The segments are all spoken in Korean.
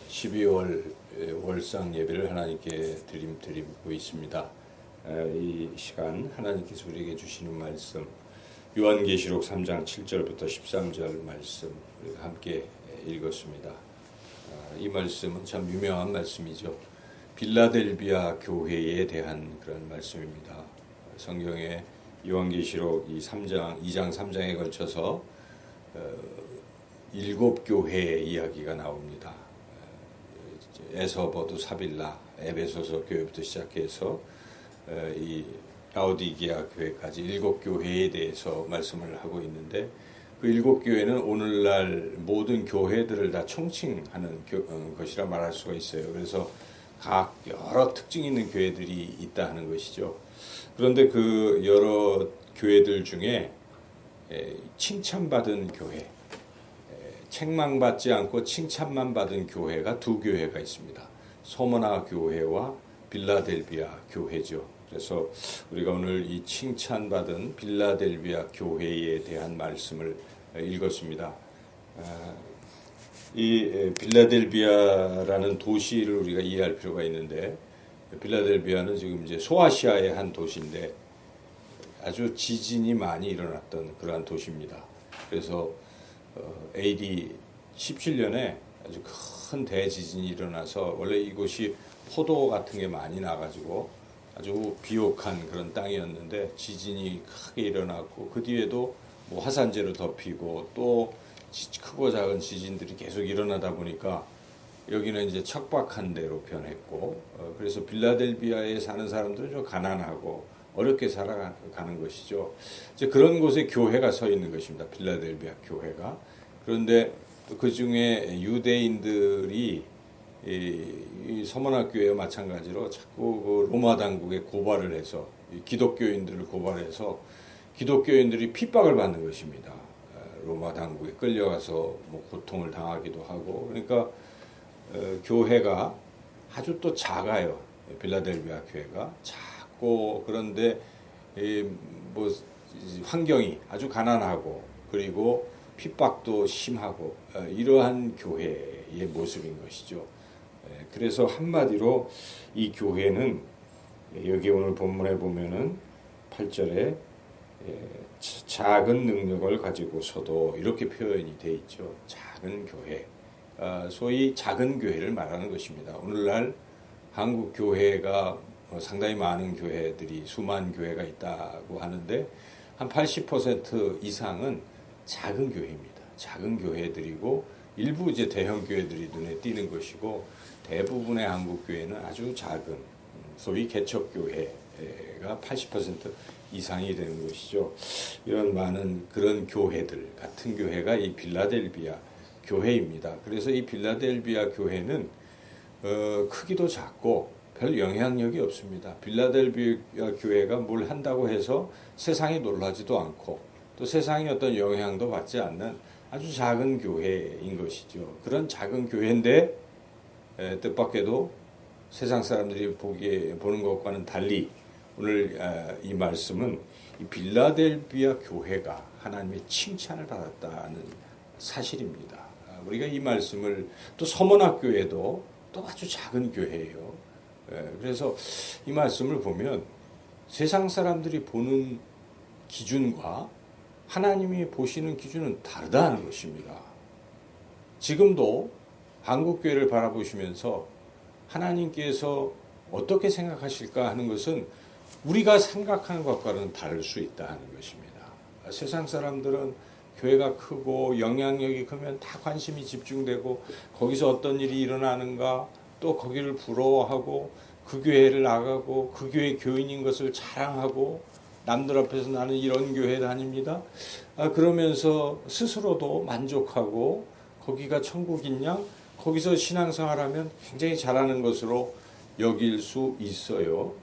12월 월상 예배를 하나님께 드리고 있습니다. 이 시간 하나님께서 우리에게 주시는 말씀 요한계시록 3장 7절부터 13절 말씀 우리가 함께 읽었습니다. 이 말씀은 참 유명한 말씀이죠. 빌라델비아 교회에 대한 그런 말씀입니다. 성경에 요한계시록 2장 3장에 걸쳐서 7교회의 이야기가 나옵니다. 에서버두 사빌라, 에베소서 교회부터 시작해서 이 라오디게아 교회까지 7교회에 대해서 말씀을 하고 있는데 그 7교회는 오늘날 모든 교회들을 다 총칭하는 것이라 말할 수가 있어요. 그래서 각 여러 특징 있는 교회들이 있다 하는 것이죠. 그런데 그 여러 교회들 중에 칭찬받은 교회, 책망받지 않고 칭찬만 받은 교회가 두 교회가 있습니다. 소모나 교회와 빌라델비아 교회죠. 그래서 우리가 오늘 이 칭찬받은 빌라델비아 교회에 대한 말씀을 읽었습니다. 이 빌라델비아라는 도시를 우리가 이해할 필요가 있는데, 빌라델비아는 지금 이제 소아시아의 한 도시인데 아주 지진이 많이 일어났던 그러한 도시입니다. 그래서 AD 17년에 아주 큰 대지진이 일어나서 원래 이곳이 포도 같은 게 많이 나가지고 아주 비옥한 그런 땅이었는데 지진이 크게 일어났고 그 뒤에도 뭐 화산재로 덮이고 또 크고 작은 지진들이 계속 일어나다 보니까 여기는 이제 척박한 데로 변했고 그래서 빌라델비아에 사는 사람들은 좀 가난하고 어렵게 살아가는 것이죠. 이제 그런 곳에 교회가 서 있는 것입니다. 빌라델비아 교회가. 그런데 그 중에 유대인들이 이 서머나 교회와 마찬가지로 자꾸 그 로마 당국에 고발을 해서 기독교인들을 고발해서 기독교인들이 핍박을 받는 것입니다. 로마 당국에 끌려가서 뭐 고통을 당하기도 하고 그러니까 교회가 아주 또 작아요. 빌라델비아 교회가 작고 그런데 뭐 환경이 아주 가난하고 그리고 핍박도 심하고 이러한 교회의 모습인 것이죠. 그래서 한마디로 이 교회는 여기 오늘 본문에 보면은 8절에 작은 능력을 가지고서도 이렇게 표현이 되어 있죠. 작은 교회. 소위 작은 교회를 말하는 것입니다. 오늘날 한국 교회가 상당히 많은 교회들이 수만 교회가 있다고 하는데 한 80% 이상은 작은 교회입니다. 작은 교회들이고 일부 이제 대형 교회들이 눈에 띄는 것이고 대부분의 한국 교회는 아주 작은 소위 개척 교회가 80% 이상이 되는 것이죠. 이런 많은 그런 교회들 같은 교회가 이 빌라델비아 교회입니다. 그래서 이 빌라델비아 교회는 크기도 작고 별 영향력이 없습니다. 빌라델비아 교회가 뭘 한다고 해서 세상이 놀라지도 않고 또 세상에 어떤 영향도 받지 않는 아주 작은 교회인 것이죠. 그런 작은 교회인데 뜻밖에도 세상 사람들이 보는 것과는 달리 오늘 이 말씀은 이 빌라델비아 교회가 하나님의 칭찬을 받았다는 사실입니다. 우리가 이 말씀을 또 서머나 교회도 또 아주 작은 교회예요. 그래서 이 말씀을 보면 세상 사람들이 보는 기준과 하나님이 보시는 기준은 다르다는 것입니다. 지금도 한국교회를 바라보시면서 하나님께서 어떻게 생각하실까 하는 것은 우리가 생각하는 것과는 다를 수 있다 하는 것입니다. 세상 사람들은 교회가 크고 영향력이 크면 다 관심이 집중되고 거기서 어떤 일이 일어나는가 또 거기를 부러워하고 그 교회를 나가고 그 교회 교인인 것을 자랑하고 남들 앞에서 나는 이런 교회 다닙니다. 그러면서 스스로도 만족하고 거기가 천국인 양 거기서 신앙생활하면 굉장히 잘하는 것으로 여길 수 있어요.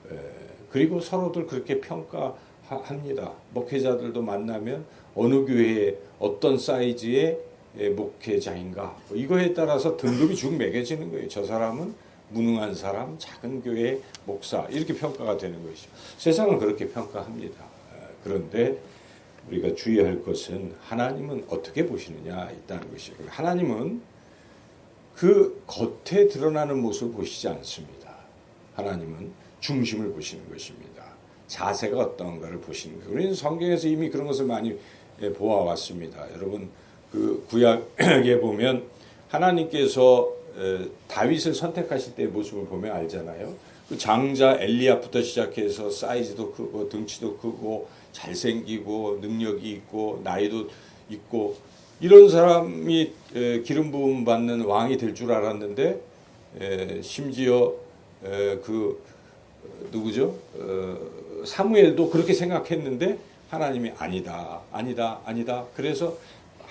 그리고 서로들 그렇게 평가합니다. 목회자들도 만나면 어느 교회에 어떤 사이즈의 목회자인가 이거에 따라서 등급이 쭉 매겨지는 거예요. 저 사람은 무능한 사람, 작은 교회 목사 이렇게 평가가 되는 것이죠. 세상은 그렇게 평가합니다. 그런데 우리가 주의할 것은 하나님은 어떻게 보시느냐 있다는 것이에요. 하나님은 그 겉에 드러나는 모습을 보시지 않습니다. 하나님은 중심을 보시는 것입니다. 자세가 어떤가를 보시는 거예요. 우리는 성경에서 이미 그런 것을 많이 보아왔습니다. 여러분 그 구약에 보면 하나님께서 다윗을 선택하실 때의 모습을 보면 알잖아요. 그 장자 엘리압부터 시작해서 사이즈도 크고 등치도 크고 잘생기고 능력이 있고 나이도 있고 이런 사람이 기름 부음 받는 왕이 될 줄 알았는데 심지어 그 누구죠? 사무엘도 그렇게 생각했는데 하나님이 아니다. 그래서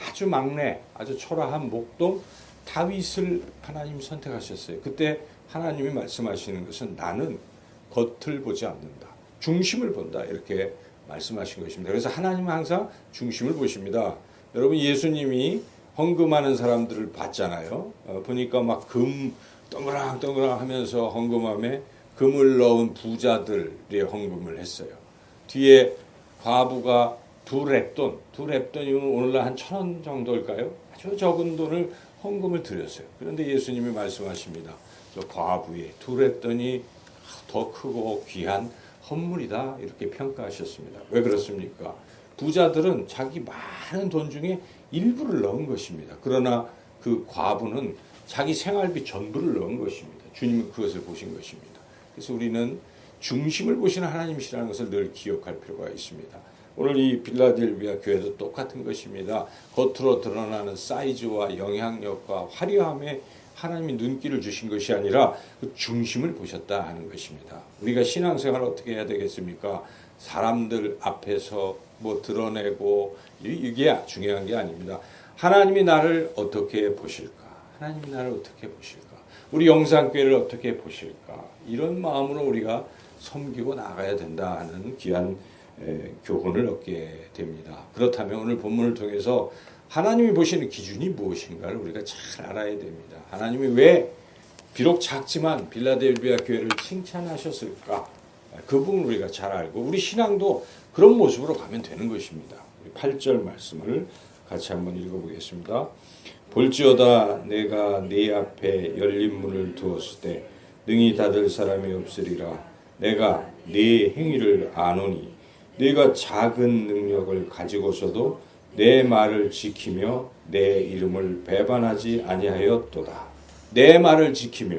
아주 막내, 아주 초라한 목동 다윗을 하나님 선택하셨어요. 그때 하나님이 말씀하시는 것은 나는 겉을 보지 않는다. 중심을 본다. 이렇게 말씀하신 것입니다. 그래서 하나님은 항상 중심을 보십니다. 여러분 예수님이 헌금하는 사람들을 봤잖아요. 보니까 막 금 동그랑 하면서 헌금함에 금을 넣은 부자들의 헌금을 했어요. 뒤에 과부가 두 렙돈이면 오늘날 한 1,000원 정도일까요? 아주 적은 돈을 헌금을 드렸어요. 그런데 예수님이 말씀하십니다. 저 과부의 두 렙돈이 더 크고 귀한 헌물이다 이렇게 평가하셨습니다. 왜 그렇습니까? 부자들은 자기 많은 돈 중에 일부를 넣은 것입니다. 그러나 그 과부는 자기 생활비 전부를 넣은 것입니다. 주님은 그것을 보신 것입니다. 그래서 우리는 중심을 보시는 하나님이시라는 것을 늘 기억할 필요가 있습니다. 오늘 이 빌라델비아 교회도 똑같은 것입니다. 겉으로 드러나는 사이즈와 영향력과 화려함에 하나님이 눈길을 주신 것이 아니라 그 중심을 보셨다 하는 것입니다. 우리가 신앙생활을 어떻게 해야 되겠습니까? 사람들 앞에서 뭐 드러내고 이게 중요한 게 아닙니다. 하나님이 나를 어떻게 보실까? 하나님이 나를 어떻게 보실까? 우리 영상교회를 어떻게 보실까? 이런 마음으로 우리가 섬기고 나가야 된다 하는 귀한 교훈을 얻게 됩니다. 그렇다면 오늘 본문을 통해서 하나님이 보시는 기준이 무엇인가를 우리가 잘 알아야 됩니다. 하나님이 왜 비록 작지만 빌라델비아 교회를 칭찬하셨을까? 그 부분을 우리가 잘 알고 우리 신앙도 그런 모습으로 가면 되는 것입니다. 8절 말씀을 같이 한번 읽어보겠습니다. 볼지어다 내가 네 앞에 열린 문을 두었을 때 능히 닫을 사람이 없으리라. 내가 네 행위를 아노니 네가 작은 능력을 가지고서도 내 말을 지키며 내 이름을 배반하지 아니하였도다. 내 말을 지키며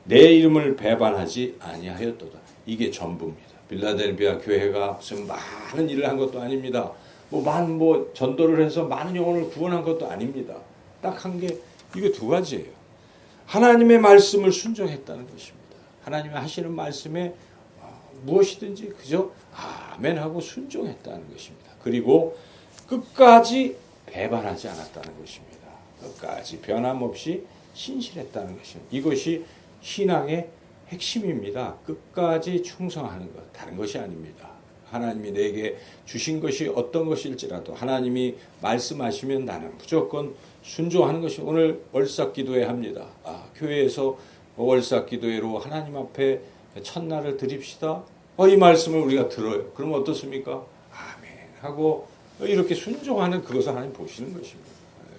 내 이름을 배반하지 아니하였도다. 이게 전부입니다. 빌라델비아 교회가 무슨 많은 일을 한 것도 아닙니다. 뭐 전도를 해서 많은 영혼을 구원한 것도 아닙니다. 딱 한 게 이거 두 가지예요. 하나님의 말씀을 순종했다는 것입니다. 하나님이 하시는 말씀에 무엇이든지 그저 아멘하고 순종했다는 것입니다. 그리고 끝까지 배반하지 않았다는 것입니다. 끝까지 변함없이 신실했다는 것입니다. 이것이 신앙의 핵심입니다. 끝까지 충성하는 것, 다른 것이 아닙니다. 하나님이 내게 주신 것이 어떤 것일지라도 하나님이 말씀하시면 나는 무조건 순종하는 것이 오늘 월삭기도회 합니다. 교회에서 월삭기도회로 하나님 앞에 첫날을 드립시다. 이 말씀을 우리가 들어요. 그러면 어떻습니까? 아멘 하고 이렇게 순종하는 그것을 하나님 보시는 것입니다.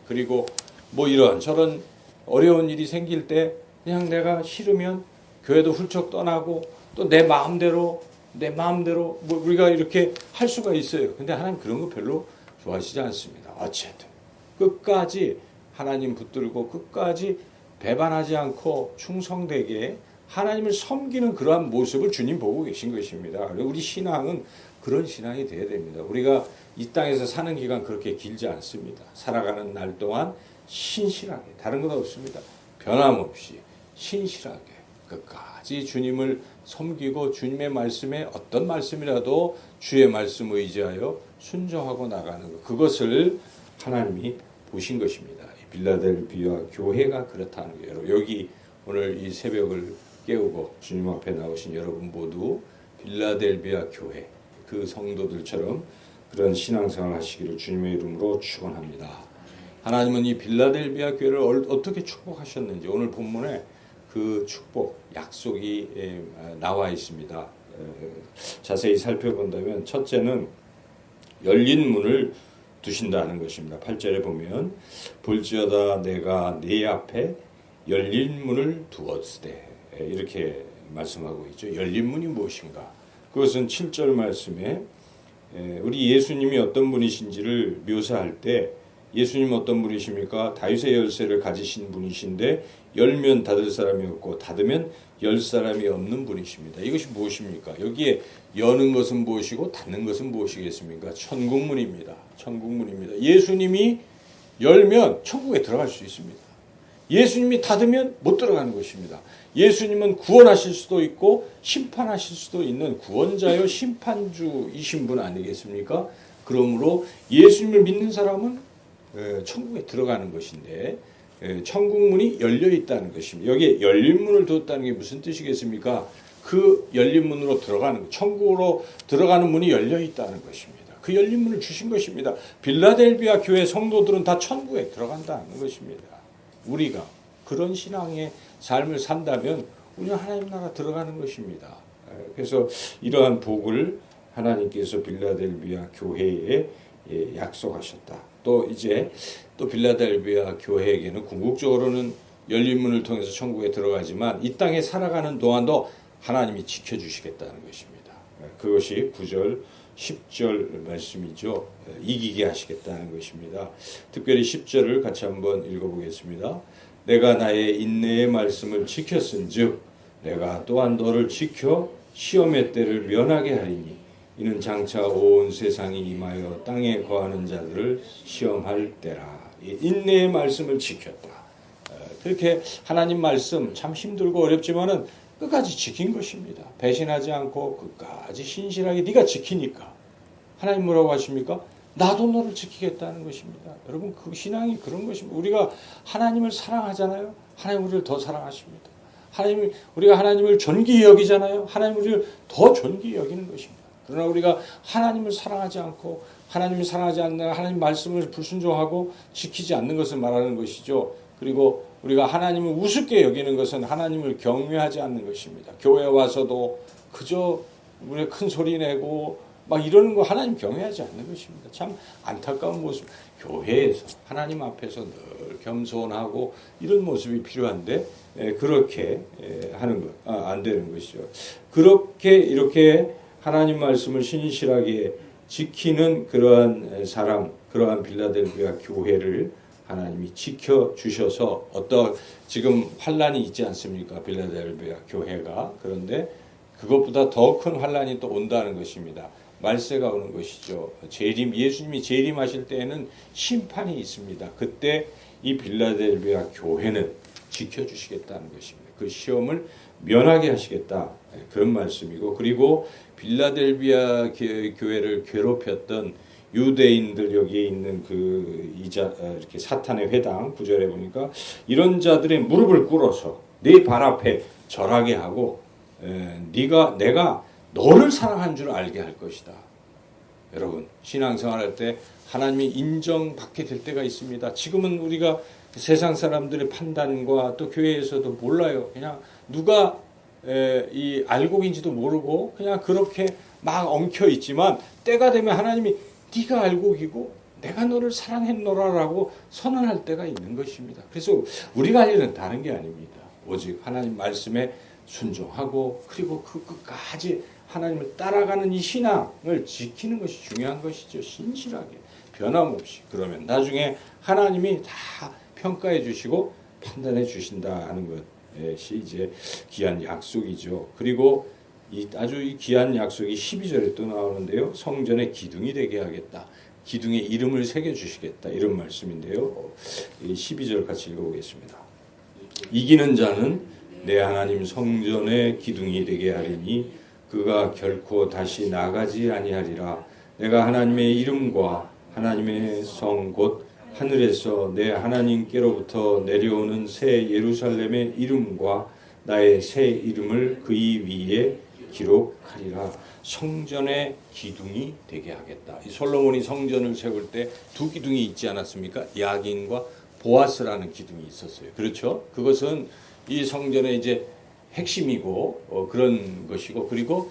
그리고 뭐 이런 저런 어려운 일이 생길 때 그냥 내가 싫으면 교회도 훌쩍 떠나고 또 내 마음대로 뭐 우리가 이렇게 할 수가 있어요. 근데 하나님 그런 거 별로 좋아하시지 않습니다. 어쨌든 끝까지 하나님 붙들고 끝까지 배반하지 않고 충성되게 하나님을 섬기는 그러한 모습을 주님 보고 계신 것입니다. 우리 신앙은 그런 신앙이 되어야 됩니다. 우리가 이 땅에서 사는 기간 그렇게 길지 않습니다. 살아가는 날 동안 신실하게 다른 건 없습니다. 변함없이 신실하게 끝까지 주님을 섬기고 주님의 말씀에 어떤 말씀이라도 주의 말씀을 의지하여 순종하고 나가는 것, 그것을 하나님이 보신 것입니다. 빌라델비아 교회가 그렇다는 거예요. 여기 오늘 이 새벽을 깨우고 주님 앞에 나오신 여러분 모두 빌라델비아 교회 그 성도들처럼 그런 신앙생활 하시기를 주님의 이름으로 축원합니다. 하나님은 이 빌라델비아 교회를 어떻게 축복하셨는지 오늘 본문에 그 축복, 약속이 나와 있습니다. 자세히 살펴본다면 첫째는 열린 문을 두신다는 것입니다. 8절에 보면 볼지어다 내가 네 앞에 열린 문을 두었으되 이렇게 말씀하고 있죠. 열린 문이 무엇인가? 그것은 7절 말씀에 우리 예수님이 어떤 분이신지를 묘사할 때 예수님 어떤 분이십니까? 다윗의 열쇠를 가지신 분이신데 열면 닫을 사람이 없고 닫으면 열 사람이 없는 분이십니다. 이것이 무엇입니까? 여기에 여는 것은 무엇이고 닫는 것은 무엇이겠습니까? 천국문입니다. 천국문입니다. 예수님이 열면 천국에 들어갈 수 있습니다. 예수님이 닫으면 못 들어가는 것입니다. 예수님은 구원하실 수도 있고 심판하실 수도 있는 구원자요 심판주이신 분 아니겠습니까? 그러므로 예수님을 믿는 사람은 천국에 들어가는 것인데 천국문이 열려 있다는 것입니다. 여기에 열린 문을 두었다는 게 무슨 뜻이겠습니까? 그 열린 문으로 들어가는 천국으로 들어가는 문이 열려 있다는 것입니다. 그 열린 문을 주신 것입니다. 빌라델비아 교회 성도들은 다 천국에 들어간다는 것입니다. 우리가 그런 신앙의 삶을 산다면 우리는 하나님 나라 들어가는 것입니다. 그래서 이러한 복을 하나님께서 빌라델비아 교회에 약속하셨다. 또 이제 또 빌라델비아 교회에게는 궁극적으로는 열린 문을 통해서 천국에 들어가지만 이 땅에 살아가는 동안도 하나님이 지켜주시겠다는 것입니다. 그것이 9절 10절 말씀이죠. 이기게 하시겠다는 것입니다. 특별히 10절을 같이 한번 읽어보겠습니다. 내가 나의 인내의 말씀을 지켰은즉 내가 또한 너를 지켜 시험의 때를 면하게 하리니 이는 장차 온 세상이 임하여 땅에 거하는 자들을 시험할 때라. 인내의 말씀을 지켰다. 그렇게 하나님 말씀 참 힘들고 어렵지만은 끝까지 지킨 것입니다. 배신하지 않고 끝까지 신실하게 네가 지키니까. 하나님 뭐라고 하십니까? 나도 너를 지키겠다는 것입니다. 여러분 그 신앙이 그런 것입니다. 우리가 하나님을 사랑하잖아요. 하나님 우리를 더 사랑하십니다. 우리가 하나님을 존귀히 여기잖아요. 하나님 우리를 더 존귀히 여기는 것입니다. 그러나 우리가 하나님을 사랑하지 않고 하나님을 사랑하지 않는 하나님 말씀을 불순종하고 지키지 않는 것을 말하는 것이죠. 그리고 우리가 하나님을 우습게 여기는 것은 하나님을 경외하지 않는 것입니다. 교회 와서도 그저 우리 큰 소리 내고 막 이러는 거 하나님 경외하지 않는 것입니다. 참 안타까운 모습. 교회에서 하나님 앞에서 늘 겸손하고 이런 모습이 필요한데 그렇게 하는 것 안 되는 것이죠. 그렇게 이렇게 하나님 말씀을 신실하게 지키는 그러한 사람, 그러한 빌라델비아 교회를 하나님이 지켜주셔서 지금 환란이 있지 않습니까? 빌라델비아 교회가. 그런데 그것보다 더 큰 환란이 또 온다는 것입니다. 말세가 오는 것이죠. 예수님이 재림하실 때에는 심판이 있습니다. 그때 이 빌라델비아 교회는 지켜주시겠다는 것입니다. 그 시험을 면하게 하시겠다. 그런 말씀이고, 그리고 빌라델비아 교회를 괴롭혔던 유대인들 여기에 있는 이렇게 사탄의 회당 9절에 보니까 이런 자들의 무릎을 꿇어서 네 발 앞에 절하게 하고 내가 너를 사랑한 줄 알게 할 것이다. 여러분 신앙생활할 때 하나님이 인정받게 될 때가 있습니다. 지금은 우리가 세상 사람들의 판단과 또 교회에서도 몰라요. 그냥 누가 알고 있는지도 모르고 그냥 그렇게 막 엉켜 있지만 때가 되면 하나님이 네가 알곡이고 내가 너를 사랑했노라라고 선언할 때가 있는 것입니다. 그래서 우리가 할 일은 다른 게 아닙니다. 오직 하나님 말씀에 순종하고 그리고 그 끝까지 하나님을 따라가는 이 신앙을 지키는 것이 중요한 것이죠. 신실하게 변함없이. 그러면 나중에 하나님이 다 평가해 주시고 판단해 주신다 하는 것이 이제 귀한 약속이죠. 그리고 아주 귀한 약속이 12절에 또 나오는데요. 성전의 기둥이 되게 하겠다. 기둥에 이름을 새겨주시겠다. 이런 말씀인데요. 12절 같이 읽어보겠습니다. 이기는 자는 내 하나님 성전의 기둥이 되게 하리니 그가 결코 다시 나가지 아니하리라. 내가 하나님의 이름과 하나님의 성 곧 하늘에서 내 하나님께로부터 내려오는 새 예루살렘의 이름과 나의 새 이름을 그의 위에 기록하리라. 성전의 기둥이 되게 하겠다. 이 솔로몬이 성전을 세울 때 두 기둥이 있지 않았습니까? 야긴과 보아스라는 기둥이 있었어요. 그렇죠? 그것은 이 성전의 이제 핵심이고 그런 것이고, 그리고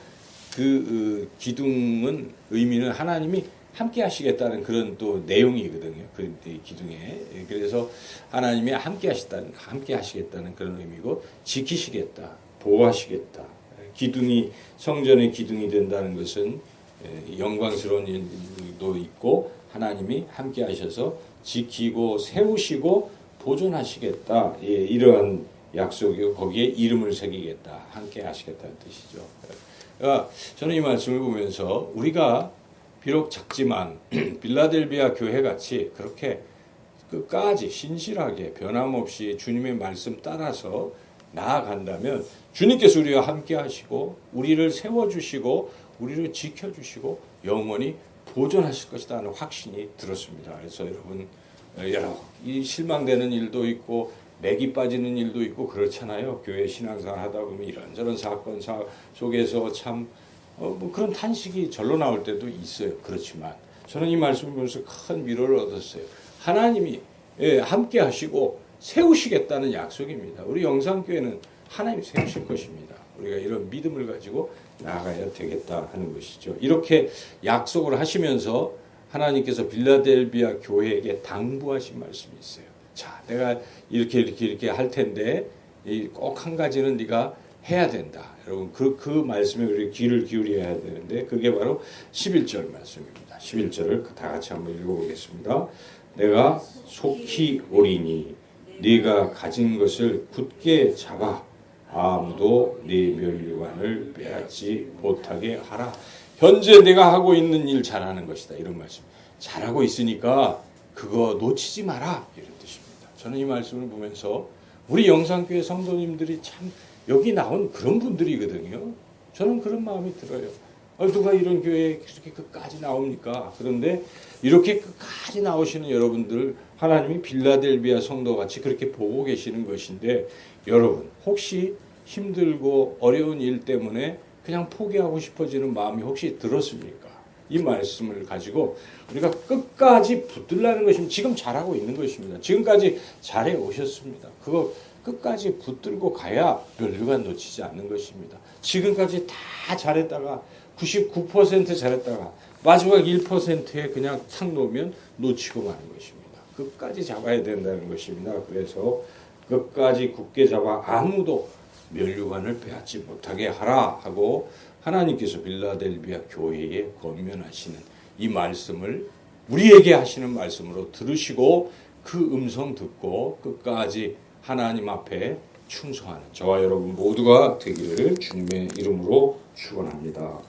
그 기둥은 의미는 하나님이 함께 하시겠다는 그런 또 내용이거든요. 그 기둥에. 그래서 하나님이 함께 하시겠다는 그런 의미고, 지키시겠다, 보호하시겠다. 기둥이, 성전의 기둥이 된다는 것은 영광스러운 일도 있고, 하나님이 함께 하셔서 지키고 세우시고 보존하시겠다. 이러한 약속이고, 거기에 이름을 새기겠다, 함께 하시겠다는 뜻이죠. 그러니까 저는 이 말씀을 보면서 우리가 비록 작지만 빌라델비아 교회같이 그렇게 끝까지 신실하게 변함없이 주님의 말씀 따라서 나아간다면 주님께서 우리와 함께 하시고 우리를 세워주시고 우리를 지켜주시고 영원히 보존하실 것이다 하는 확신이 들었습니다. 그래서 여러분, 이 실망되는 일도 있고 맥이 빠지는 일도 있고 그렇잖아요. 교회 신앙생활 하다 보면 이런저런 사건 속에서 참 뭐 그런 탄식이 절로 나올 때도 있어요. 그렇지만 저는 이 말씀을 보면서 큰 위로를 얻었어요. 하나님이 함께 하시고 세우시겠다는 약속입니다. 우리 영상교회는 하나님이 세우실 것입니다. 우리가 이런 믿음을 가지고 나아가야 되겠다 하는 것이죠. 이렇게 약속을 하시면서 하나님께서 빌라델비아 교회에게 당부하신 말씀이 있어요. 자, 내가 이렇게 할 텐데 꼭 한 가지는 네가 해야 된다. 여러분 그 말씀에 우리 귀를 기울여야 되는데 그게 바로 11절 말씀입니다. 11절을 다 같이 한번 읽어보겠습니다. 내가 속히 오리니 네가 가진 것을 굳게 잡아 아무도 네 면류관을 빼앗지 못하게 하라. 현재 내가 하고 있는 일 잘하는 것이다. 이런 말씀. 잘하고 있으니까 그거 놓치지 마라. 이런 뜻입니다. 저는 이 말씀을 보면서 우리 영상교회 성도님들이 참 여기 나온 그런 분들이거든요. 저는 그런 마음이 들어요. 누가 이런 교회에 그렇게 끝까지 나옵니까? 그런데 이렇게 끝까지 나오시는 여러분들 하나님이 빌라델비아 성도같이 그렇게 보고 계시는 것인데 여러분 혹시 힘들고 어려운 일 때문에 그냥 포기하고 싶어지는 마음이 혹시 들었습니까? 이 말씀을 가지고 우리가 끝까지 붙들라는 것입니다. 지금 잘하고 있는 것입니다. 지금까지 잘해 오셨습니다. 그거 끝까지 붙들고 가야 면류관 놓치지 않는 것입니다. 지금까지 다 잘했다가 99% 잘했다가 마지막 1%에 그냥 탁 놓으면 놓치고 마는 것입니다. 끝까지 잡아야 된다는 것입니다. 그래서 끝까지 굳게 잡아 아무도 면류관을 빼앗지 못하게 하라 하고 하나님께서 빌라델비아 교회에 권면하시는 이 말씀을 우리에게 하시는 말씀으로 들으시고 그 음성 듣고 끝까지 하나님 앞에 충성하는 저와 여러분 모두가 되기를 주님의 이름으로 축원합니다.